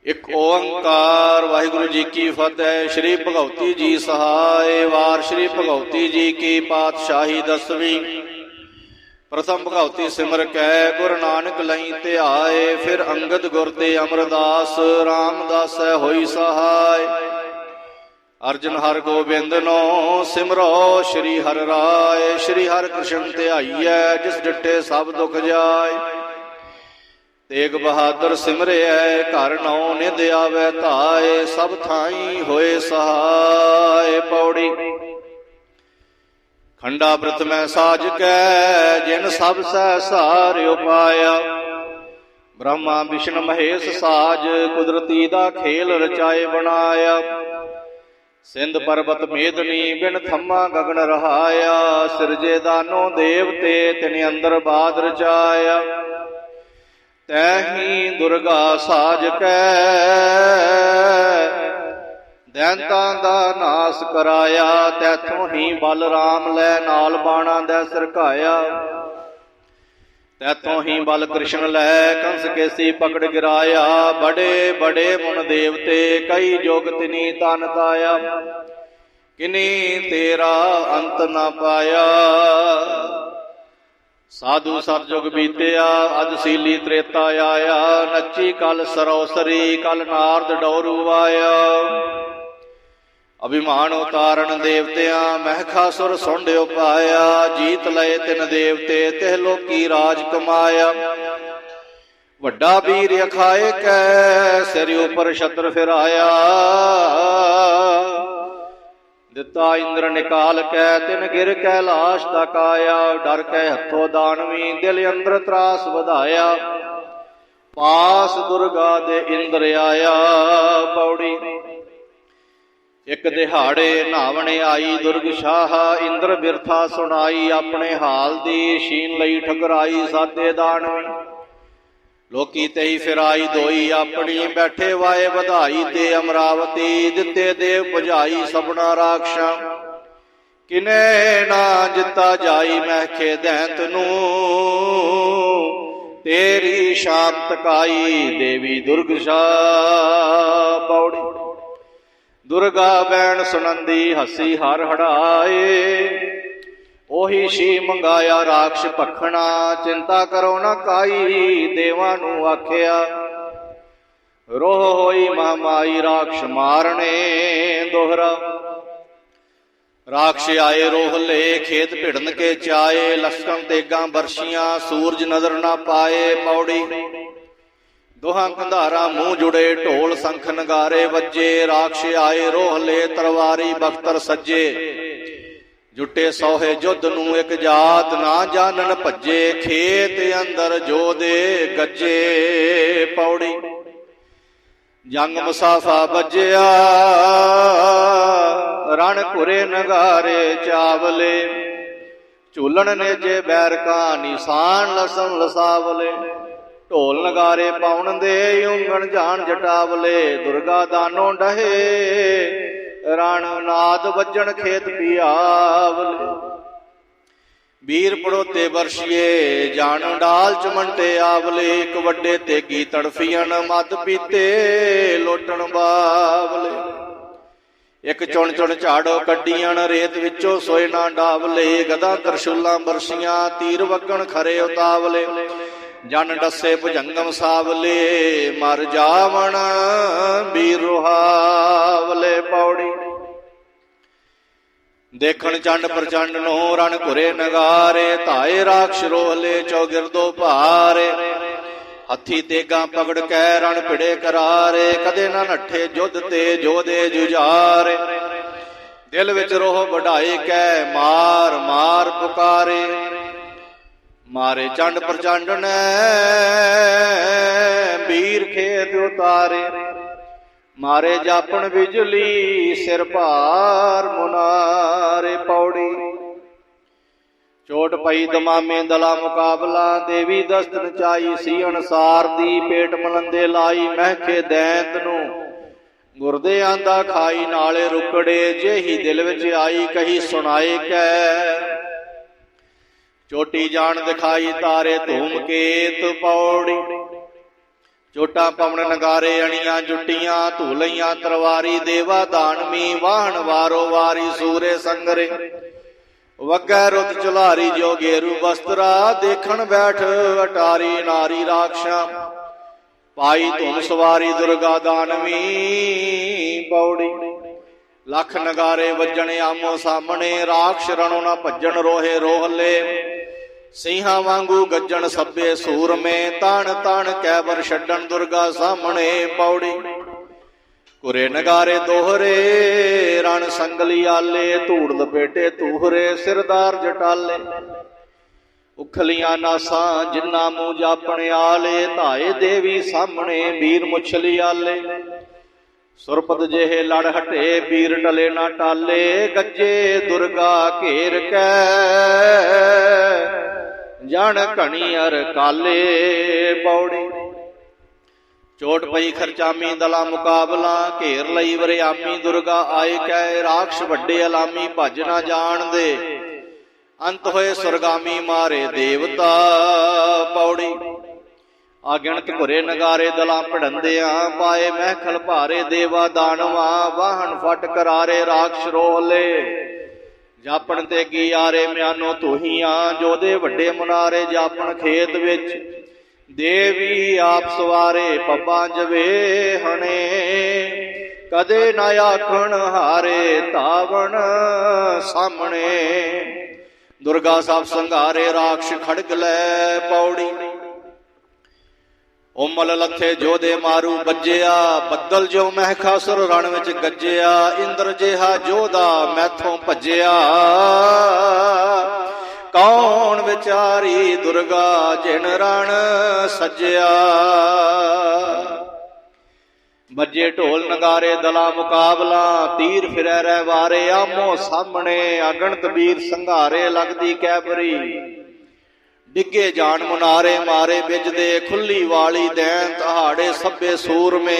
ਇੱਕ ਓੰਕਾਰ ਵਾਹਿਗੁਰੂ ਜੀ ਕੀ ਫਤਿਹ। ਸ਼੍ਰੀ ਭਗਉਤੀ ਜੀ ਸਹਾਇ। ਵਾਰ ਸ਼੍ਰੀ ਭਗਉਤੀ ਜੀ ਕੀ ਪਾਤਸ਼ਾਹੀ ਦਸਵੀਂ। ਪ੍ਰਥਮ ਭਗਉਤੀ ਸਿਮਰ ਕੈ ਗੁਰੂ ਨਾਨਕ ਲਈ ਧਿਆਏ। ਫਿਰ ਅੰਗਦ ਗੁਰ ਤੇ ਅਮਰਦਾਸ ਰਾਮਦਾਸੈ ਹੋਈ ਸਹਾਇ। ਅਰਜਨ ਹਰਿ ਗੋਬਿੰਦ ਨੋ ਸਿਮਰੋ ਸ਼੍ਰੀ ਹਰਿ ਰਾਏ। ਸ਼੍ਰੀ ਹਰਿ ਕ੍ਰਿਸ਼ਨ ਧਿਆਈਐ ਜਿਸ ਡਿਠੇ ਸਭ ਦੁਖ ਜਾਏ। ਤੇਗ ਬਹਾਦਰ ਸਿਮਰਿਐ ਘਰ ਨੌ ਨਿਧ ਆਵੈ ਧਾਏ। ਸਭ ਥਾਈ ਹੋਏ ਸਹਾਇ। ਪੌੜੀ। ਖੰਡਾ ਪ੍ਰਥਮੈ ਸਾਜ ਕੈ ਜਿਨ ਸਭ ਸਹਿ ਸਾਰਿ ਉਪਾਇਆ। ਬ੍ਰਹਮਾ ਵਿਸ਼ਨ ਮਹੇਸ਼ ਸਾਜ ਕੁਦਰਤੀ ਦਾ ਖੇਲ ਰਚਾਏ ਬਣਾਇਆ। ਸਿੰਧ ਪਰਬਤ ਮੇਦਨੀ ਬਿਨ ਥੰਮਾ ਗਗਨ ਰਹਾਇਆ। ਸਿਰਜੇ ਦਾਨੋ ਦੇਵਤੇ ਤਿਨ ਅੰਦਰ ਬਾਦ ਰਚਾਇਆ। ਤੈਹੀ ਦੁਰਗਾ ਸਾਜ ਕੈ ਦੈਂਤਾਂ ਦਾ ਨਾਸ ਕਰਾਇਆ। ਤੈਥੋਂ ਹੀ ਬਲ ਰਾਮ ਲੈ ਨਾਲ ਬਾਣਾ ਦੈ ਸਰਕਾਇਆ। ਤੈਥੋਂ ਹੀ ਬਲ ਕ੍ਰਿਸ਼ਨ ਲੈ ਕੰਸ ਕੇਸੀ ਪਕੜ ਗਿਰਾਇਆ। ਬੜੇ ਬੜੇ ਮੁਨ ਦੇਵਤੇ ਕਈ ਜੋਗ ਤਿਨੀ ਤਨ ਤਾਇਆ। ਕਿਨੀ ਤੇਰਾ ਅੰਤ ਨਾ ਪਾਇਆ। ਸਾਧੂ ਸਤਜੁਗ ਬੀਤਿਆ ਅਜ ਸੀਲੀ ਤ੍ਰੇਤਾ ਆਇਆ। ਨੱਚੀ ਕਲ ਸਰੋਸਰੀ ਕਲ ਨਾਰਦ ਡੋਰੂ ਆਇਆ। ਅਭਿਮਾਨ ਉਤਾਰਨ ਦੇਵਤਿਆਂ ਮਹਿਖਾਸੁਰ ਸੁੰਡ ਉਪਾਇਆ। ਜੀਤ ਲਏ ਤਿਨ ਦੇਵਤੇ ਤਿਹ ਲੋਕੀ ਰਾਜ ਕਮਾਇਆ। ਵੱਡਾ ਵੀਰ ਅਖਾਏ ਕੈ ਸਿਰ ਉਪਰ ਛਤਰ ਫਿਰਾਇਆ। ਦਿੱਤਾ ਇੰਦਰ ਨਿਕਾਲ ਕੈ ਤਿਨ ਗਿਰ ਕੈਲਾਸ਼ ਤਕ ਆਇਆ। ਡਰ ਕੈ ਹੱਥੋਂ ਦਾਨਵੀ ਦਿਲ ਅੰਦਰ ਤਰਾਸ ਵਧਾਇਆ। ਪਾਸ ਦੁਰਗਾ ਦੇ ਇੰਦਰ ਆਇਆ। ਪੌੜੀ। ਇੱਕ ਦਿਹਾੜੇ ਨਹਾਵਣ ਆਈ ਦੁਰਗ ਸ਼ਾਹ। ਇੰਦਰ ਬਿਰਥਾ ਸੁਣਾਈ ਆਪਣੇ ਹਾਲ ਦੀ। ਸ਼ੀਨ ਲਈ ਠਕਰਾਈ ਸਾਦੇ ਦਾਨਵੀ। ਲੋਕੀ ਤੇਈ ਫਿਰਾਈ ਦੋਈ ਆਪਣੀ। ਬੈਠੇ ਵਾਏ ਵਧਾਈ ਤੇ ਅਮਰਾਵਤੀ। ਦਿੱਤੇ ਦੇਵ ਭੁਜਾਈ ਸਭਨਾ ਰਾਖਸ਼ਾਂ। ਕਿਨੇ ਨਾ ਜਿੱਤਾ ਜਾਈ ਮਹਿਖੇ ਦੈਂਤ ਨੂੰ। ਤੇਰੀ ਸ਼ਾਨ ਤਕਾਈ ਦੇਵੀ ਦੁਰਗ ਸ਼ਾਹ। ਪੌੜੀ। ਦੁਰਗਾ ਬੈਣ ਸੁਨੰਦੀ ਹਸੀ ਹਰ ਹੜਾਏ। ਉਹੀ ਸ਼ੀ ਮੰਗਾਇਆ ਰਾਖਸ਼ ਭਖਣਾ। ਚਿੰਤਾ ਕਰੋ ਨਾ ਕਾਈ ਦੇਵਾਂ ਨੂੰ ਆਖਿਆ। ਰੋਹ ਹੋਈ ਮਹਾਮਾਈ ਰਾਖਸ਼ ਮਾਰਨੇ ਦੋਹਰਾ। ਰਾਖਸ਼ ਆਏ ਰੋਹ ਲੈ ਖੇਤ ਭਿੜਨ ਕੇ ਚਾਏ। ਲਸ਼ਕਰ ਤੇਗਾਂ ਬਰਸ਼ੀਆਂ ਸੂਰਜ ਨਜ਼ਰ ਨਾ ਪਾਏ। ਪੌੜੀ। ਦੋਹਾਂ ਕੰਧਾਰਾ ਮੂੰਹ ਜੁੜੇ ਢੋਲ ਸੰਖ ਨਗਾਰੇ ਵੱਜੇ। ਰਾਖਸ਼ ਆਏ ਰੋਹ ਲੈ ਤਲਵਾਰੀ ਬਖਤਰ ਸੱਜੇ। ਜੁੱਟੇ ਸੋਹੇ ਜੁੱਧ ਨੂੰ ਇੱਕ ਜਾਤ ਨਾ ਜਾਣਨ ਭੱਜੇ। ਖੇਤ ਅੰਦਰ ਜੋਦੇ ਗੱਜੇ। ਪੌੜੀ। ਜੰਗ ਮੁਸਾਫਾ ਵੱਜਿਆ ਰਣ ਘੁਰੇ ਨਗਾਰੇ ਚਾਵਲੇ। ਝੂਲਣ ਨੇਜੇ ਬੈਰਕਾਂ ਨਿਸ਼ਾਨ ਲਸਮ ਲਸਾਵਲੇ। ਢੋਲ ਨਗਾਰੇ ਪਾਉਣ ਦੇ ਉਂਗਣ ਜਾਣ ਜਟਾਵਲੇ। ਦੁਰਗਾ ਦਾਨੋ ਡਹੇ ਰਣ ਨਾਦ ਵੱਜਣ ਖੇਤ ਪਿਆਵਲੇ। ਵੀਰ ਪੜੋਤੇ ਵਰਸ਼ੀਏ ਜਾਣ ਡਾਲ ਚਮੰਟੇ ਆਵਲੇ। ਇੱਕ ਵੱਡੇ ਤੇਗੀ ਤੜਫੀਆਂ ਮਦ ਪੀਤੇ ਲੋਟਣ ਬਾਵਲੇ। ਇੱਕ ਚੁਣ ਚੁਣ ਝਾੜੋ ਕੱਢੀਆਂ ਰੇਤ ਵਿੱਚੋਂ ਸੋਏ ਨਾ ਡਾਵਲੇ। ਗਦਾ ਤਰਸ਼ੂਲਾਂ ਬਰਸ਼ੀਆਂ ਤੀਰ ਵਗਣ ਖਰੇ ਉਤਾਵਲੇ। ਜਨ ਡੱਸੇ ਭੁਜੰਗਮ ਸਾਵਲੇ। ਮਰ ਜਾਵਣ ਵੀਰ ਰੁਹਾਵਲੇ। ਪੌੜੀ। ਦੇਖਣ ਚੰਡ ਪ੍ਰਚੰਡ ਨੂੰ ਰਣ ਘੁਰੇ ਨਗਾਰੇ। ਧਾਏ ਰਾਖਸ਼ ਰੋਹਲੇ ਚੌਗਿਰਦੋ ਭਾਰੇ। ਹੱਥੀ ਤੇਗਾਂ ਪਕੜ ਕੈ ਰਣ ਭਿੜੇ ਕਰਾਰੇ। ਕਦੇ ਨਾ ਨੱਠੇ ਜੁੱਧ ਤੇ ਜੋਦੇ ਜੁਝਾਰੇ। ਦਿਲ ਵਿੱਚ ਰੋਹ ਵਢਾਏ ਕੈ ਮਾਰ ਮਾਰ ਪੁਕਾਰੇ। ਮਾਰੇ ਚੰਡ ਪ੍ਰਚੰਡ ਨੇ ਵੀਰ ਖੇਤ ਉਤਾਰੇ। ਮਾਰੇ ਜਾਪਣ ਬਿਜਲੀ ਸਿਰ ਭਾਰ ਮੁਨਾਰੇ। ਪੌੜੀ। ਚੋਟ ਪਈ ਦਮਾਮੇ ਦਲਾ ਮੁਕਾਬਲਾ। ਦੇਵੀ ਦਸਤ ਨਚਾਈ ਸੀ ਅਨਸਾਰ ਦੀ। ਪੇਟ ਮਲੰਦੇ ਲਾਈ ਮਹਿਕੇ ਦੈਂਤ ਨੂੰ। ਗੁਰਦੇ ਆਂਦਾ ਖਾਈ ਨਾਲੇ ਰੁਕੜੇ। ਜਿਹੀ ਦਿਲ ਵਿੱਚ ਆਈ ਕਹੀ ਸੁਣਾਏ ਕੈ। ਚੋਟੀ ਜਾਣ ਦਿਖਾਈ ਤਾਰੇ ਧੂਮ ਕੇਤ। ਪੌੜੀ। ਚੋਟਾਂ ਪਵਨ ਨਗਾਰੇ ਅਣੀਆਂ ਜੁੱਟੀਆਂ ਧੂਲਈਆਂ ਤਰਵਾਰੀ ਦੇਵਾ ਦਾਨਵੀ ਵਾਹਣ ਵਾਰੋ ਵਾਰੀ ਸੂਰੇ ਸੰਗਰੇ ਵਗੈ ਰੁੱਤ ਚੁਲਾਰੀ ਜੋ ਗੇਰੂ ਬਸਤਰਾ ਦੇਖਣ ਬੈਠ ਅਟਾਰੀ ਨਾਰੀ ਰਾਖਸ਼ਾਂ ਪਾਈ ਧੁਨ ਸਵਾਰੀ ਦੁਰਗਾ ਦਾਨਵੀ ਪੌੜੀ ਲੱਖ ਨਗਾਰੇ ਵੱਜਣ ਆਮੋ ਸਾਹਮਣੇ ਰਾਖਸ਼ ਰਣੋ ਨਾ ਭੱਜਣ ਰੋਹੇ ਰੋਹਲੇ ਸਿੰਘਾਂ ਵਾਂਗੂ ਗੱਜਣ ਸੱਬੇ ਸੂਰਮੇ ਤਣ ਤਣ ਕੈਬਰ ਛੱਡਣ ਦੁਰਗਾ ਸਾਹਮਣੇ ਪੌੜੀ ਕੁਰੇ ਨਗਾਰੇ ਦੋਹਰੇ ਰਣ ਸੰਗਲੀ ਆਲੇ ਧੂੜ ਲਪੇਟੇ ਤੂਹਰੇ ਸਿਰਦਾਰ ਜਟਾਲੇ ਉਖਲੀਆਂ ਨਾਸਾਂ ਜਿੰਨਾ ਮੂੰਹ ਜਾਪਣ ਆਲੇ ਧਾਏ ਦੇਵੀ ਸਾਹਮਣੇ ਵੀਰ ਮੁਛਲੀ ਆਲੇ ਸੁਰਪਤ ਜਿਹੇ ਲੜ ਹਟੇ ਵੀਰ ਟਲੇ ਨਾ ਟਾਲੇ ਗੱਜੇ ਦੁਰਗਾ ਘੇਰ ਕੈ ਜਣ ਘਣੀਅਰ ਕਾਲੇ ਪੌੜੀ ਚੋਟ ਪਈ ਖਰਚਾਮੀ ਦਲਾ ਮੁਕਾਬਲਾ ਘੇਰ ਲਈ ਵਰਿਆਮੀ ਦੁਰਗਾ ਆਏ ਕੈ ਰਾਖਸ਼ ਵੱਡੇ ਅਲਾਮੀ ਭੱਜ ਨਾ ਜਾਣਦੇ ਅੰਤ ਹੋਏ ਸੁਰਗਾਮੀ ਮਾਰੇ ਦੇਵਤਾ ਪੌੜੀ ਆਗਿਣਤ ਘੁਰੇ ਨਗਾਰੇ ਦਲਾਂ ਪੜੰਦਿਆਂ ਪਾਏ ਮਹਿਖਲ ਭਾਰੇ ਦੇਵਾ ਦਾਨਵਾ ਵਾਹਣ ਫਟ ਕਰਾਰੇ ਰਾਖਸ਼ ਰੋਹਲੇ ਜਾਪਣ ਤੇ ਕੀ ਆਰੇ ਮਿਆਨੋ ਤੁਹੀਆਂ ਜੋਦੇ ਵੱਡੇ ਮੁਨਾਰੇ ਜਾਪਣ ਖੇਤ ਵਿੱਚ ਦੇਵੀ ਆਪ ਸਵਾਰੇ ਪੱਬਾਂ ਜਵੇ ਹਣੇ ਕਦੇ ਨਾ ਆਖਣ ਹਾਰੇ ਧਾਵਣ ਸਾਹਮਣੇ ਦੁਰਗਾ ਸਭ ਸੰਘਾਰੇ ਰਾਖਸ਼ ਖੜਗ ਲੈ ਪੌੜੀ ਉਮਲ ਲੱਥੇ ਜੋਦੇ ਮਾਰੂ ਬੱਜਿਆ ਬੱਦਲ ਜੋ ਮਹਿਖਾਸੁਰ ਰਣ ਵਿੱਚ ਗੱਜਿਆ ਇੰਦਰ ਜਿਹਾ ਜੋਦਾ ਮੈਥੋਂ ਭੱਜਿਆ ਕੌਣ ਵਿਚਾਰੀ ਦੁਰਗਾ ਜਿਨ ਰਣ ਸੱਜਿਆ ਬੱਜੇ ਢੋਲ ਨਗਾਰੇ ਦਲਾ ਮੁਕਾਬਲਾ ਤੀਰ ਫਿਰੈ ਰਹਿ ਵਾਰੇ ਆਮੋ ਸਾਹਮਣੇ ਅਗਣਤ ਵੀਰ ਸੰਘਾਰੇ ਲੱਗਦੀ ਕੈਬਰੀ ਡਿੱਗੇ ਜਾਣ ਮੁਨਾਰੇ ਮਾਰੇ ਬਿਜਦੇ ਖੁੱਲੀ ਵਾਲੀ ਦੈਨ ਤਹਾੜੇ ਸੱਬੇ ਸੂਰਮੇ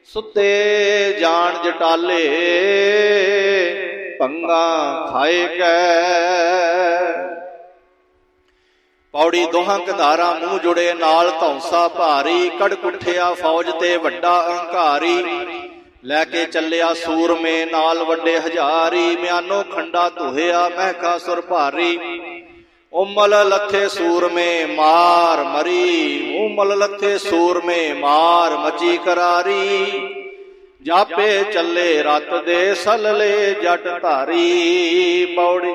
ਸੁੱਤੇ ਜਾਣ ਜਟਾਲੇ ਪੰਗਾ ਖਾਏ ਕੈ ਪੌੜੀ ਦੋਹਾਂ ਕਧਾਰਾ ਮੂੰਹ ਜੁੜੇ ਨਾਲ ਧੌਂਸਾ ਭਾਰੀ ਕੜਕ ਉੱਠਿਆ ਫੌਜ ਤੇ ਵੱਡਾ ਅਹੰਕਾਰੀ ਲੈ ਕੇ ਚੱਲਿਆ ਸੂਰਮੇ ਨਾਲ ਵੱਡੇ ਹਜ਼ਾਰੀ ਮਿਆਨੋ ਖੰਡਾ ਧੋਹਿਆ ਮਹਿਖਾਸੁਰ ਭਾਰੀ ਉਮਲ ਲੱਥੇ ਸੂਰਮੇ ਮਾਰ ਮਰੀ ਉਮਲ ਲੱਥੇ ਸੂਰਮੇ ਮਾਰ ਮਚੀ ਕਰਾਰੀ ਜਾਪੇ ਚੱਲੇ ਰਤ ਦੇ ਸਲਲੇ ਜਟ ਧਾਰੀ ਪੌੜੀ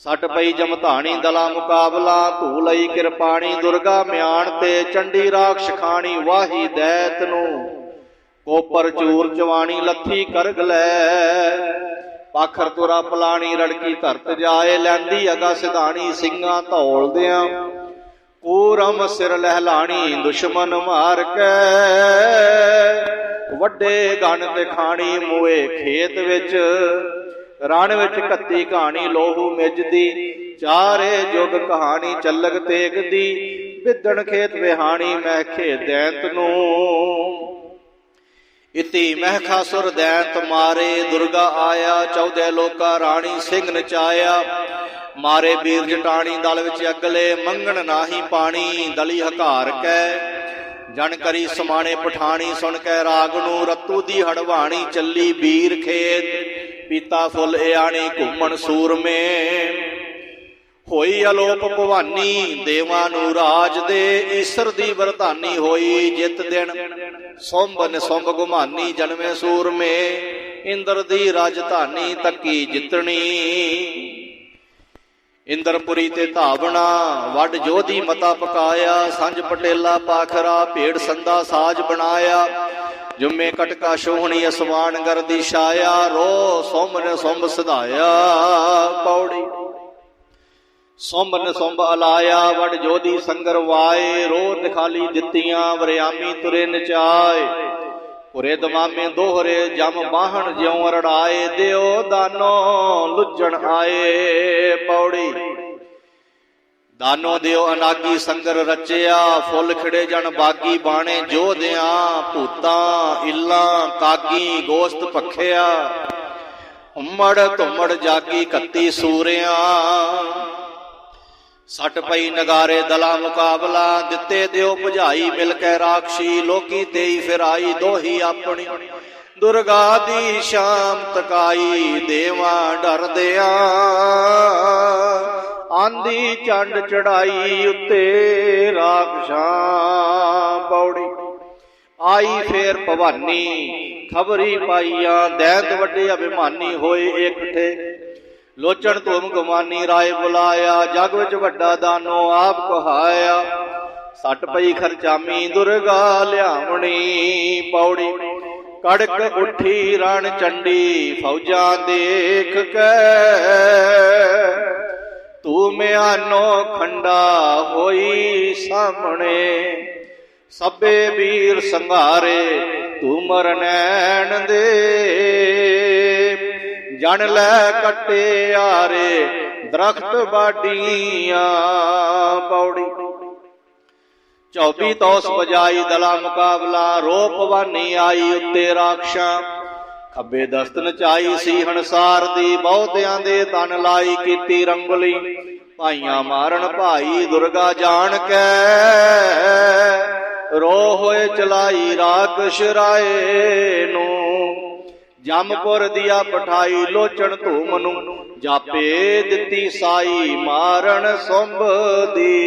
ਸੱਟ ਪਈ ਜਮਧਾਣੀ ਦਲਾ ਮੁਕਾਬਲਾ ਧੂ ਲਈ ਕਿਰਪਾਣੀ ਦੁਰਗਾ ਮਿਆਣ ਤੇ ਚੰਡੀ ਰਾਖਸ਼ ਖਾਣੀ ਵਾਹੀ ਦੈਤ ਨੂੰ ਕੋਪਰ ਚੂਰ ਚਵਾਣੀ ਲੱਥੀ ਕਰਗ ਲੈ ਪਾਖਰ ਤੁਰਾ ਪਲਾਣੀ ਰੜਕੀ ਧਰਤ ਜਾਏ ਲੈਂਦੀ ਅਗਾ ਸਿਧਾਣੀ ਸਿੰਘਾਂ ਧੌਲਦਿਆਂ ਕੂਰਮ ਸਿਰ ਲਹਿਲਾਣੀ ਦੁਸ਼ਮਨ ਮਾਰ ਕੇ ਵੱਡੇ ਗਨ ਤੇ ਖਾਣੀ ਮੂਏ ਖੇਤ ਵਿੱਚ ਰਣ ਵਿੱਚ ਕੱਤੀ ਕਹਾਣੀ ਲੋਹੂ ਮਿੱਝਦੀ ਚਾਰੇ ਜੁਗ ਕਹਾਣੀ ਚੱਲਗ ਤੇਗਦੀ ਵਿਦਣ ਖੇਤ ਵਿਹਾਣੀ ਮਹਿਖੇ ਦੈਂਤ ਨੂੰ ਇਤੀ ਮਹਿਖਾਸੁਰ ਦੈਂਤ ਮਾਰੇ ਦੁਰਗਾ ਆਇਆ 14 ਲੋਕਾ ਰਾਣੀ ਸਿੰਘ ਨਚਾਇਆ ਮਾਰੇ ਵੀਰ ਜਟਾਣੀ ਦਲ ਵਿੱਚ ਅਗਲੇ ਮੰਗਣ ਨਾਹੀ ਪਾਣੀ ਦਲੀ ਹਕਾਰ ਕੈ ਜਨ ਕਰੀ ਸਮਾਣੇ ਪਠਾਣੀ ਸੁਣ ਕੇ ਰਾਗ ਨੂੰ ਰਤੂ ਦੀ ਹੜਵਾਣੀ ਚੱਲੀ ਵੀਰ ਖੇਤ ਪੀਤਾ ਫੁੱਲ ਇਆਣੀ ਘੁੰਮਣ ਸੂਰਮੇ ਹੋਈ ਅਲੋਪ ਭਵਾਨੀ ਦੇਵਾਂ ਨੂੰ ਰਾਜ ਦੇ ਈਸ਼ਰ ਦੀ ਵਰਧਾਨੀ ਹੋਈ ਜਿਤ ਦਿਨ ਸੁੰਭ ਨਿਸੁੰਭ ਗੁਮਾਨੀ ਜਨਮੇ ਸੂਰਮੇ ਇੰਦਰ ਦੀ ਰਾਜਧਾਨੀ ਤੱਕੀ ਜਿੱਤਣੀ ਇੰਦਰਪੁਰੀ ਤੇ ਧਾਵਣਾ ਵੱਡ ਜੋਧੀ ਮਤਾ ਪਕਾਇਆ ਸੰਜ ਪਟੇਲਾ ਪਾਖਰਾ ਭੇੜ ਸੰਦਾ ਸਾਜ ਬਣਾਇਆ ਜੁਮੇ ਕਟਕਾ ਸ਼ੋਹਣੀ ਅਸਮਾਨ ਗਰਦੀ ਛਾਇਆ ਰੋ ਸੁੰਭ ਨਿਸੁੰਭ ਸਧਾਇਆ ਪੌੜੀ ਸੁੰਭ ਨਿਸੁੰਭ ਅਲਾਇਆ ਵੱਡ ਜੋਧੀ ਸੰਗਰ ਵਾਏ ਰੋ ਨਿਖਾਲੀ ਦਿੱਤੀਆਂ ਵਰਿਆਮੀ ਤੁਰੇ ਨਚਾਏ ਪੁਰੇ ਦਮਾਮੇ ਦੋਹਰੇ ਜਮ ਬਾਹਣ ਜਿਉ ਰੜਾਏ ਦਿਓ ਦਾਨੋ ਲੁੱਜਣ ਆਏ ਪੌੜੀ ਦਾਨੋ ਦਿਓ ਅਨਾਗੀ ਸੰਗਰ ਰਚਿਆ ਫੁੱਲ ਖਿੜੇ ਜਨ ਬਾਗੀ ਬਾਣੇ ਜੋਧਿਆਂ ਭੂਤਾਂ ਇੱਲਾਂ ਕਾਗੀ ਗੋਸ਼ਤ ਭਖਿਆ ਉਮੜ ਧੁਮੜ ਜਾਗੀ ਕੱਤੀ ਸੂਰਿਆਂ ਸੱਟ ਪਈ ਨਗਾਰੇ ਦਲਾ ਮੁਕਾਬਲਾ, ਦਿੱਤੇ ਦਿਓ ਭੁਜਾਈ ਮਿਲ ਕੇ ਰਾਖਸ਼ੀ, ਲੋਕੀ ਤੇਈ ਫਿਰਾਈ ਦੋਹੀ ਆਪਣੀ, ਦੁਰਗਾ ਦੀ ਸ਼ਾਮ ਤਕਾਈ, ਦੇਵਾਂ ਡਰਦਿਆਂ ਆਂਦੀ ਚੰਡ ਚੜਾਈ, ਉੱਤੇ ਰਾਖਸ਼ਾਂ ਪੌੜੀ। ਆਈ ਫੇਰ ਭਵਾਨੀ ਖਬਰੀ ਪਾਈਆਂ, ਦੈਂਤ ਵੱਡੇ ਅਭਿਮਾਨੀ ਹੋਏ ਇਕੱਠੇ, ਲੋਚਣ ਧੂਮ ਗਮਾਨੀ ਰਾਏ ਬੁਲਾਇਆ, ਜਗ ਵਿੱਚ ਵੱਡਾ ਦਾਨੋ ਆਪ ਕਹਾਇਆ, ਸੱਟ ਪਈ ਖਰਚਾਮੀ ਦੁਰਗਾ ਲਿਆਵਣੀ ਪੌੜੀ। ਕੜਕ ਉੱਠੀ ਰਣ ਚੰਡੀ ਫੌਜਾਂ ਦੇਖ ਕੇ, ਤੂੰ ਮਿਆਨੋ ਖੰਡਾ ਹੋਈ ਸਾਹਮਣੇ, ਸਭੇ ਵੀਰ ਸੰਘਾਰੇ ਤੂੰ ਮਰਨੈਣ ਦੇ, ਜਣ ਲੈ ਕੱਟੇ ਆਰੇ ਦਰਖਤ ਬਾਡੀਆਂ ਪੌੜੀ। 24 ਤੋਸ ਵਜਾਈ ਦਲਾ ਮੁਕਾਬਲਾ, ਰੋ ਭਵਾਨੀ ਆਈ ਉੱਤੇ ਰਾਖਸ਼ਾਂ, ਖੱਬੇ ਦਸਤ ਨਚਾਈ ਸੀ ਹਣਸਾਰ ਦੀ, ਬਹੁਤਿਆਂ ਦੇ ਤਨ ਲਾਈ ਕੀਤੀ ਰੰਗਲੀ, ਭਾਈਆਂ ਮਾਰਨ ਭਾਈ ਦੁਰਗਾ ਜਾਣ ਕੇ, ਰੋ ਹੋਏ ਚਲਾਈ ਰਾਖਸ਼ ਰਾਏ ਨੂੰ, ਜਮਪੁਰ ਦੀਆ ਪਠਾਈ ਲੋਚਣ ਧੂਮ ਨੂੰ, ਜਾਪੇ ਦਿੱਤੀ ਸਾਈ ਮਾਰਨ ਸੁੰਭ ਦੀ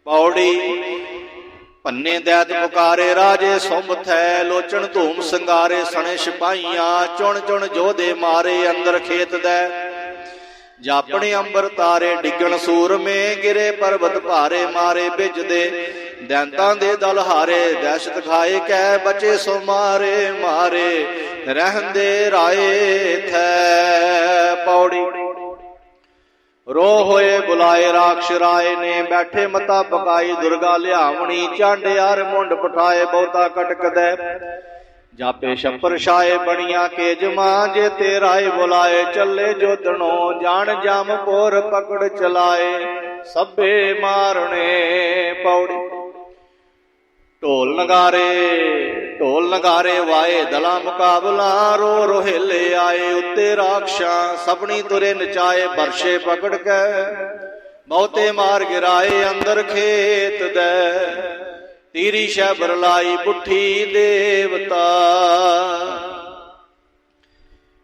ਪੌੜੀ। ਪੰਨੇ ਦੈਤ ਪੁਕਾਰੇ ਰਾਜੇ ਸੁੰਭ ਥੈ, ਲੋਚਣ ਧੂਮ ਸੰਗਾਰੇ ਸਣੇ ਸਿਪਾਹੀਆਂ, ਚੁਣ ਚੁਣ ਜੋਧੇ ਮਾਰੇ ਅੰਦਰ ਖੇਤ ਦੈ, ਜਾਪਣੇ ਅੰਬਰ ਤਾਰੇ ਡਿੱਗਣ ਸੂਰਮੇ, ਗਿਰੇ ਪਰਬਤ ਭਾਰੇ ਮਾਰੇ ਬਿਜਦੇ, ਦੈਂਤਾਂ ਦੇ ਦਲ ਹਾਰੇ ਦਹਿਸ਼ਤ ਖਾਏ ਕੈ, ਬਚੇ ਸੋ ਮਾਰੇ ਮਾਰੇ ਰਹਿੰਦੇ ਰਾਏ ਥੈ ਪੌੜੀ। ਰੋ ਹੋਏ ਬੁਲਾਏ ਰਾਖਸ਼ ਰਾਏ ਨੇ, ਬੈਠੇ ਮਤਾ ਪਕਾਈ ਦੁਰਗਾ ਲਿਆਵਣੀ, ਚਾਂਡਿਆਰ ਮੁੰਡ ਪਠਾਏ ਬਹੁਤਾ ਕਟਕਦੈ, ਜਾਪੇ ਛੱਪਰ ਛਾਏ ਬਣੀਆਂ ਕੇਜਮਾਂ, ਜੇ ਤੇ ਰਾਏ ਬੁਲਾਏ ਚੱਲੇ ਜੋਧਣੋ, ਜਾਣ ਜਮਪੁਰ ਪਕੜ ਚਲਾਏ ਸਭੇ ਮਾਰਣੇ ਪੌੜੀ। ਢੋਲ ਨਗਾਰੇ ਵਾਏ ਦਲਾ ਮੁਕਾਬਲਾ, ਰੋ ਰੋਹੇਲੇ ਆਏ ਉੱਤੇ ਰਾਖਸ਼ਾਂ, ਸਭਨੀ ਤੁਰੇ ਨਚਾਏ ਬਰਸ਼ੇ ਪਕੜ ਕੇ, ਬਹੁਤੇ ਮਾਰ ਗਿਰਾਏ ਅੰਦਰ ਖੇਤ ਦੈ, ਤੀਰੀ ਸ਼ੈਬਰ ਲਾਈ ਪੁੱਠੀ ਦੇਵਤਾ,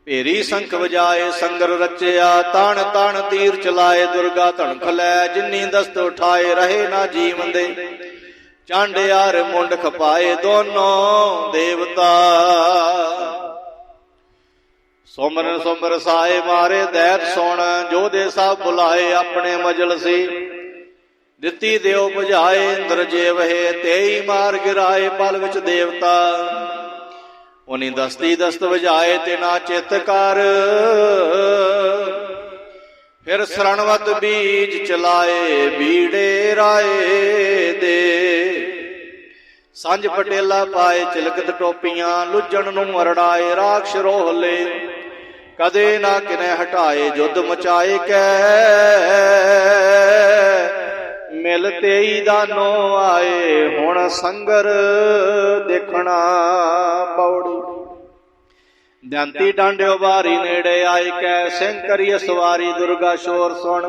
ਭੇਰੀ ਸੰਖ ਵਜਾਏ ਸੰਗਰ ਰਚਿਆ, ਤਣ ਤਣ ਤੀਰ ਚਲਾਏ ਦੁਰਗਾ ਧਣਖ ਲੈ, ਜਿੰਨੀ ਦਸਤ ਉਠਾਏ ਰਹੇ ਨਾ ਜੀਵੰਦੇ, ਚਾਂਡਿਆਰ ਮੁੰਡ ਖਪਾਏ ਦੋਨੋਂ ਦੇਵਤਾ, ਸੁਮਰਨ ਸੁਮਰ ਸਾਏ ਮਾਰੇ ਦੈਤ ਸੁਣ, ਜੋਧੇ ਸਭ ਬੁਲਾਏ ਆਪਣੇ ਮਜਲਸੀ, ਦਿੱਤੀ ਦਿਓ ਬੁਝਾਏ ਇੰਦਰ ਜੇ ਵਹੇ, ਤੇਈ ਮਾਰ ਗਿਰਾਏ ਪਲ ਵਿੱਚ ਦੇਵਤਾ, ਉਨੀ ਦਸਤੀ ਦਸਤ ਵਜਾਏ ਤੇ ਨਾ ਚਿੱਤ ਕਰ, ਫਿਰ ਸਰਣਵਤ ਬੀਜ ਚਲਾਏ ਬੀੜੇ ਰਾਏ ਦੇ, ਸੰਜ ਪਟੇਲਾ ਪਾਏ ਚਿਲਕਤ ਟੋਪੀਆਂ, ਲੁੱਜਣ ਨੂੰ ਮਰੜਾਏ ਰਾਖਸ਼ ਰੋਹਲੇ, ਕਦੇ ਨਾ ਕਿਨੇ ਹਟਾਏ ਜੁੱਧ ਮਚਾਏ ਕੈ, ਮਿਲ ਤੇਈ ਦਾਨੋ ਆਏ ਹੁਣ ਸੰਗਰ ਦੇਖਣਾ ਪੌੜੀ। ਦੰਤੀ ਡਾਂਡਿਓ ਬਾਰੀ ਨੇੜੇ ਆਏ ਕੈ, ਸਿੰਘ ਕਰੀਏ ਸਵਾਰੀ ਦੁਰਗਾ ਸ਼ੋਰ ਸੁਣ,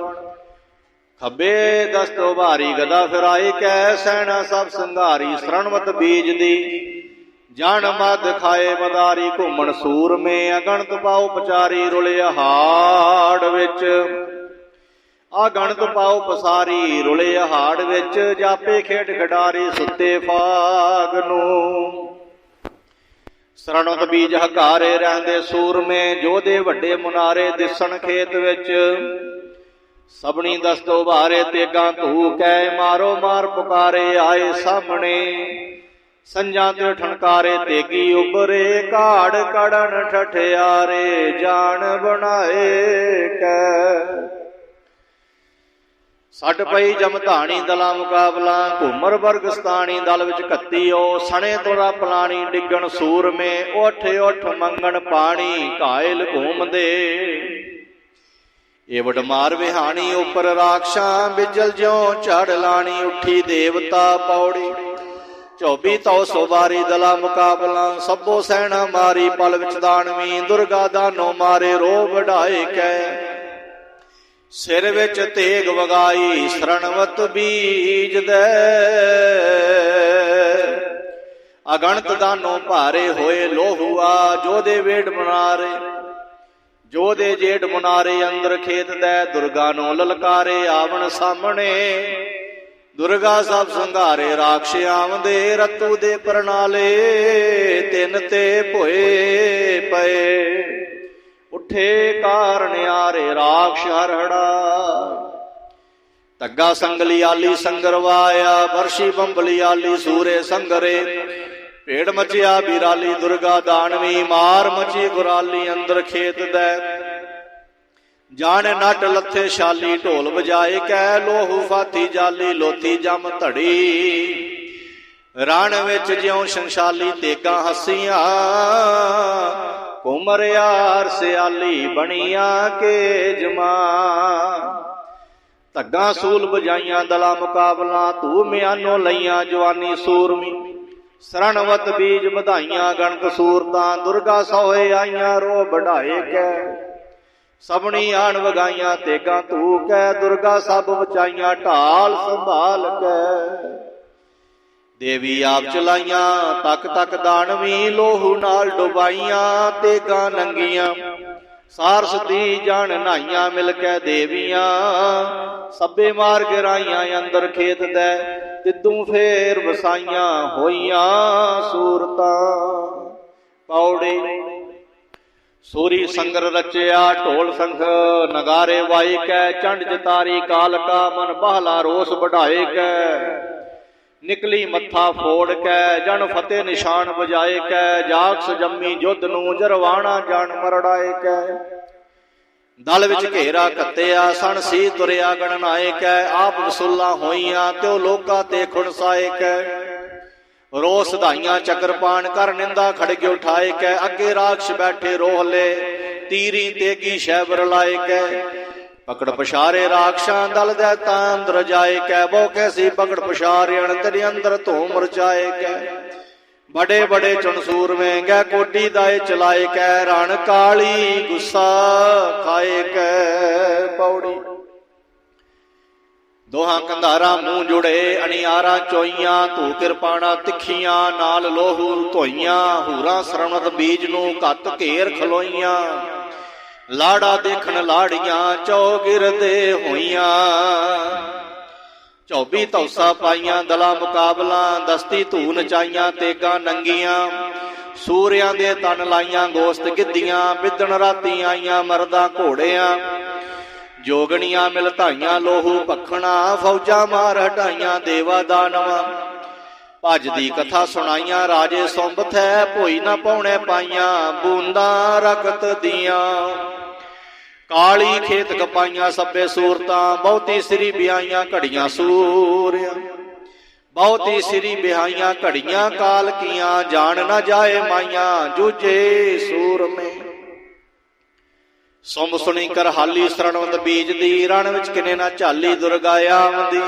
ਖੱਬੇ ਦਸਤੋ ਭਾਰੀ ਗਦਾ ਫਿਰਾਏ ਕੈ, ਸੈਨਾ ਸਭ ਸੰਘਾਰੀ ਸਰਣਵਤ ਬੀਜ ਦੀ, ਜਣ ਮਦ ਖਾਏ ਮਦਾਰੀ ਘੁੰਮਣ ਸੂਰਮੇ, ਅਗਣਤ ਪਾਉ ਪਚਾਰੀ ਰੁਲੇ ਹਾੜ ਵਿੱਚ, ਅਗਣਤ ਪਾਉ ਪਸਾਰੀ ਰੁਲੇ ਹਾੜ ਵਿੱਚ, ਜਾਪੇ ਖੇਡ ਖਿਡਾਰੀ ਸੁੱਤੇ ਫਾਗ ਨੂੰ, ਸਰਣਵਤ ਬੀਜ ਹਕਾਰੇ ਰਹਿੰਦੇ ਸੂਰਮੇ, ਜੋਧੇ ਵੱਡੇ ਮੁਨਾਰੇ ਦਿਸਣ ਖੇਤ ਵਿੱਚ, ਸਭਨੀ ਦਸਤੋ ਭਾਰੇ ਤੇਗਾਂ ਧੂ ਕੈ, ਮਾਰੋ ਮਾਰ ਪੁਕਾਰੇ ਆਏ ਸਾਹਮਣੇ, ਸੰਜਾਂ ਤੇ ਠਣਕਾਰੇ ਤੇਗੀ ਉਬਰੇ, ਕਾੜ ਕੜਨ ਠਠਿਆਰੇ ਜਾਣ ਬਣਾਏ ਕੈ, ਸੱਟ ਪਈ ਜਮਧਾਣੀ ਦਲਾ ਮੁਕਾਬਲਾ, ਘੁੰਮਰ ਬਰਗਸਤਾਨੀ ਦਲ ਵਿੱਚ ਘੱਤੀਓ, ਸਣੇ ਤੋਰਾ ਪਲਾਣੀ ਡਿੱਗਣ ਸੂਰਮੇ, ਉੱਠ ਉੱਠ ਮੰਗਣ ਪਾਣੀ ਘਾਇਲ ਘੂਮਦੇ, ਇਹ ਵਡਮਾਰ ਵਿਹਾਣੀ ਉੱਪਰ ਰਾਖਸ਼ਾਂ, ਬਿਜਲ ਜਿਉ ਝੜ ਲਾਣੀ ਉੱਠੀ ਦੇਵਤਾ ਪੌੜੀ। 24 ਤੌ ਵਾਰੀ ਦਲਾ ਮੁਕਾਬਲਾ, ਸਭੋ ਸੈਨਾ ਮਾਰੀ ਪਲ ਵਿੱਚ ਦਾਨਵੀ, ਦੁਰਗਾ ਦਾਨੋ ਮਾਰੇ ਰੋ ਵਢਾਏ ਕੈ, सिर विच तेग वगाई शरणवत बीज दे। अगणत दानों भारे होए लोहुआ जो दे वेड़ मुनारे। जो दे जेठ मुनारे अंदर खेत दे दुर्गा नो ललकारे आवन सामने। दुर्गा सब संघारे राक्ष आमदे रतू दे परनाले। तिन ते भोए पए उठे कारण आरे राक्ष हरहड़ा। तग्गा संगली आली संगरवाया बरशी बंबली आली सूरे संगरे। भेड़ मचिया बिराली दुर्गा दानवी मार मची गुराली अंदर खेत दे। जाने नट लथे शाली ढोल बजाए कै लोहू फाथी जाली लोथी जम धड़ी। रण विच ज्यों संशाली तेगा हसियां घुमर यार सियाली बनिया के जमा। धग्गा सूल बजाइया दला मुकाबला तू म्यानो लईया जवानी सूरमी। शरणवत बीज बधाइया गणक सूरतां दुर्गा सोहे आईया रो बढ़ाए कै। सबनी आन वगाइया तेगा तू कै दुर्गा सब बचाइया ढाल संभाल कै। देवी आप चलाइया तक तक दानवी लोहू नाल डुबाइया तेगा नंगिया। सारस दी जान नहाइया मिल कै देवियां सब्बे मार गिराइया अंदर खेत दे। तिदू फेर वसाइया होइया सूरतां पौड़ी। सूरी संगर रचिया ढोल संख नगारे वाई कै। चंड जतारी कालका मन बहला रोस बढ़ाए कै। निकली मत्था फोड़ कै जन फतेह निशान बजाए कै। जागस जम्मी जुद्ध नू जरवाना जान मरड़ाए कै। दल विच घेरा कत्तिया सन सी तुरिया गणनाए कै। आप वसूला होइया त्यो लोका ते खुणसाए कै। रोस धाइया चक्रपान कर निंदा खड़गे उठाए कै। अगे राक्ष बैठे रोहले तीरी तेगी शैबर लाए कै। पकड़ पछारे राक्षां दल दे तांद्र जाए कै। वो कैसी पकड़ पछारे तेरे अंदर धूम रचाए कै। बड़े बड़े चुनसूर में गै कोटी दाए चलाए कै। रण काली गुस्सा खाए कै पौड़ी। दोहां कंधारा मुंह जुड़े अनियारा चोइया तू किरपाना तिखियां नाल लोहू धोइया। हूरा शरणत बीज नू घत घेर खलोइया। लाड़ा देखन लाड़ियां चौगिरदे होइया। 24 धौसा पाइया दला मुकाबला दस्ती धू नचाइया तेगा नंगिया। सूरियां दे तन लाइया गोश्त गिद्दियां बिदन राती आईया मरदा घोड़ियां। जोगणियां मिल धाइया लोहू पखना फौजा मार हटाइया देवा दानवा। भज दी कथा सुनाइया राजे सुंब थे भोई ना पौने पाइया बूंदा रकत दियां। काली खेत कपाइया सब्बे सूरतां बहुती सिरी बिहाइया घड़ियां सूरियां। बहुती सिरी बिहाइया घड़ियां काल कियां जान न जाए माइया जूझे सूर में। सुंब सुनी कर हाली शरणवत बीज दी रण विच किने ना झाली दुर्गा आमदी।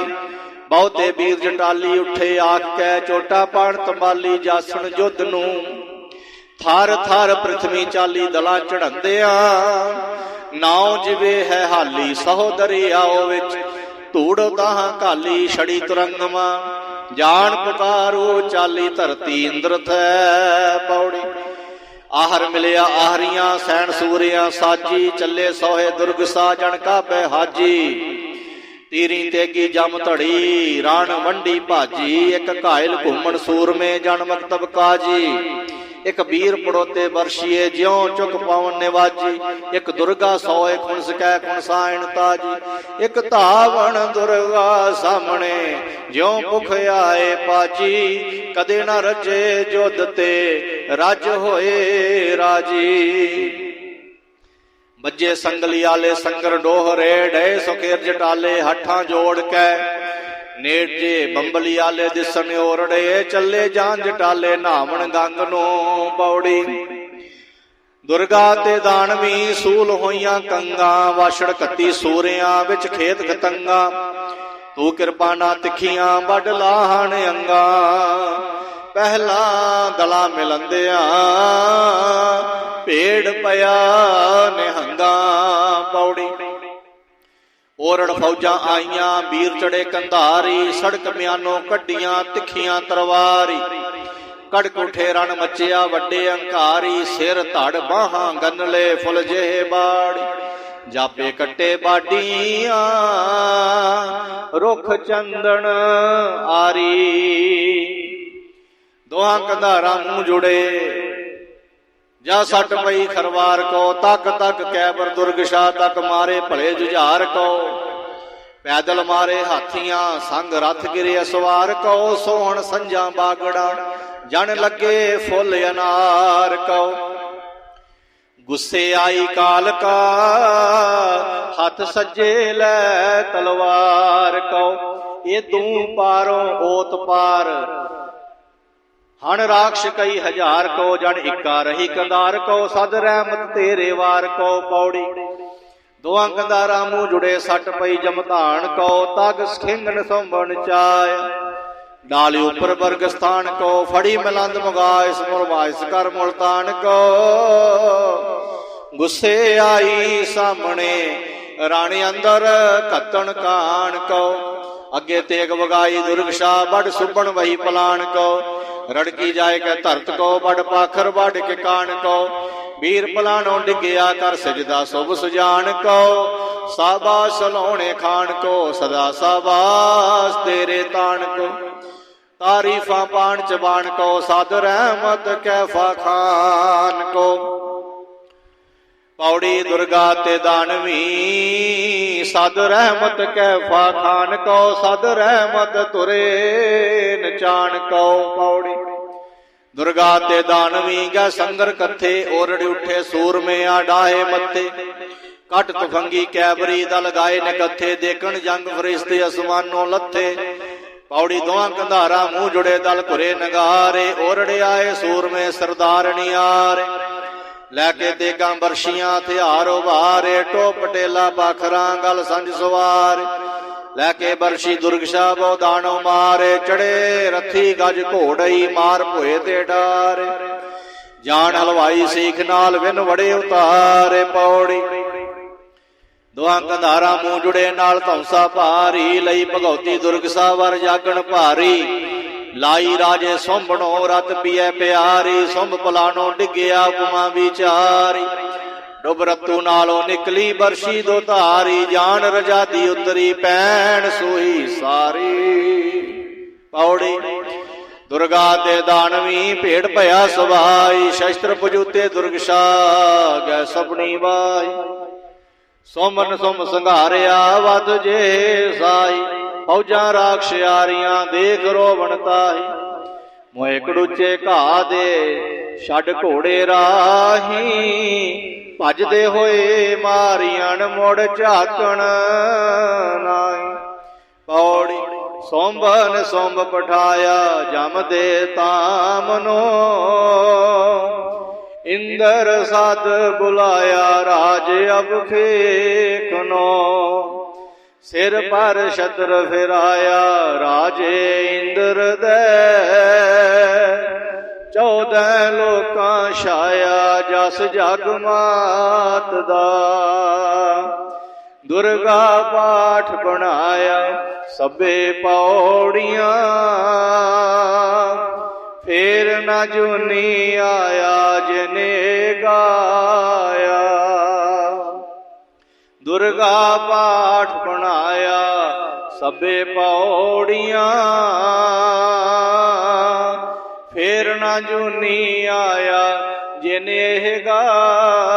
बहुते वीर जटाली उठे आख कै चोटा पाण तंबाली जासण जुद्ध नू। थार थार पृथ्वी चाली दला चढ़ंदिया नाव जिवे है हाली सहोदरी आओ विच। धूड़ ताहां काली छड़ी तुरंगमा जान पुकारो चाली धरती इंद्र थे पौड़ी। आहर मिलिया आहरियां सैन सूरियां साजी चले सोहे दुर्ग साजन काबे हाजी। तीरी तेगी जम धड़ी रण वंडी भाजी। एक घायल घूमन सूर में जन मकतब काजी। एक वीर पड़ोते बरशिए ज्यों चुक पवन निवाजी। एक दुर्गा सोए खुणस कै खुणसायण ताजी। एक धावण दुर्गा सामने ज्यों भुख आए पाजी। कदे न रजे जुद्ध ते रज होए राजी। बजे संगली आले संगर डोहरे डे सुखेर जटाले हठां जोड़ कै। नेड़े बंबली आले दिसन ओरड़े चले जान जटाले नावण गंग नो पौड़ी। दुर्गा ते दानवी सूल होइया कंगा वाछड़ कत्ती सूरियां विच खेत खतंगा। तू किरपाना तिखियां बड़ लाहण अंगा। पहला गला मिलंदिया भेड़ पया निहंगा पौड़ी। ओरड़ फौजां आईयां वीर चढ़े कंधारी, सड़क म्यानो कड्डियां तिखियां तरवारी। कड़क उठे रण मचिया वड्डे अंकारी, सिर धड़ बाहां गनले फुल जेहे बाड़ी। जापे कट्टे बाडियां रुख चंदन आरी। दोहां कंधारा मुंह जुड़े जा सट पई खरवार को। तक तक कैबर दुर्गशाह तक मारे भले जुझार को। पैदल मारे हाथियां संग रथ गिरे असवार को। सोहन संजा बागड़ा जन लगे फुल अनार को। गुस्से आई काल का हथ सज्जे लै तलवार को। ये दू पारों ओत पार हण राक्ष कई हजार को। जन इक्का रही कंधार को। सद रहमत तेरे वार को। पौड़ी दोहां कंधारा मुंह जुड़े सट पई जमधान को। तग खिंगन सोंबन चाय डाली ऊपर वर्ग स्थान को। फड़ी मिलंद मुगाइस मुरवाइस कर मुल्तान को। गुस्से आई सामने रानी अंदर कत्तन कान को। अगे तेग वगाई दुर्गशाह बड़ सुबन वही पलान को। रड़की जाए के धरत को बड़ पाखर बड़ के कान को। वीर पलानो डिगया कर सजदा सुभ सुजान को। साबास सलोने खान को सदा साबास तेरे तान को। तारीफा पान चबान को साद रहमत कैफा खान को। पौड़ी दुर्गा ते दानवी सद रहमत कैफा खान को। सद रहमत तुरे नचान को। पौड़ी दुर्गा ते दानवी गा संगर कथे। ओरड़ उठे सूर में आडाहे मथे। कट तुफंगी कैबरी दल गाए ने कथे। देखन जंग फरिश्ते आसमानों लथे। पौड़ी दोहां कंधारा मुंह जुड़े दल घुरे नगारे। ओरड़े आए सूर में सरदार नियारे। लैके तेगा बरशियां हथियार उभारे। टोप पटेला पाखरा गल संज सवार। लैके बरशी दुर्गशाह बो दानो मारे। चढ़े रथी गज घोड़ई मार भोए ते डारे। जान हलवाई सीख नाल विन वड़े उतारे। पौड़ी दोहां कंधारा मुंह जुड़े नाल धौंसा भारी। लई भगौती दुर्गशाह वर जागण भारी। लाई राजे सोंभणो रत पिए प्यारी। सुंभ पलानो डिगया उपमा विचारी। डुब रत्तू नालों निकली बरशी दो धारी। जान रजादी उतरी पैण सोई सारी। पौड़ी दुर्गा ते दानवी भेड़ भया सवाई। शस्त्र पजूते दुर्गशाह गै सपनी वाई। सोमन सोम संघारिया वध जे साई। फौजां राक्षयारियां देख रोवण ताही। मोए कड़ूचे घा दे छड़ घोड़े राही। भजदे होए मारियन मुड़ झाकण नाई। पौड़ी सोंभन सोंभ पठाया जम दे तामनो। इंदर सद बुलाया राज अब खेखनो। सिर पर छत्र फिराया राजे इंद्र दे। 14 लोकां छाया जस जग मात दा। दुर्गा पाठ बनाया सबे पौड़ियां। फेर न जूनी आया जिने गाया। दुर्गा पाठ बनाया सबे पौड़ियां। फेर न जूनी आया जिने गाया।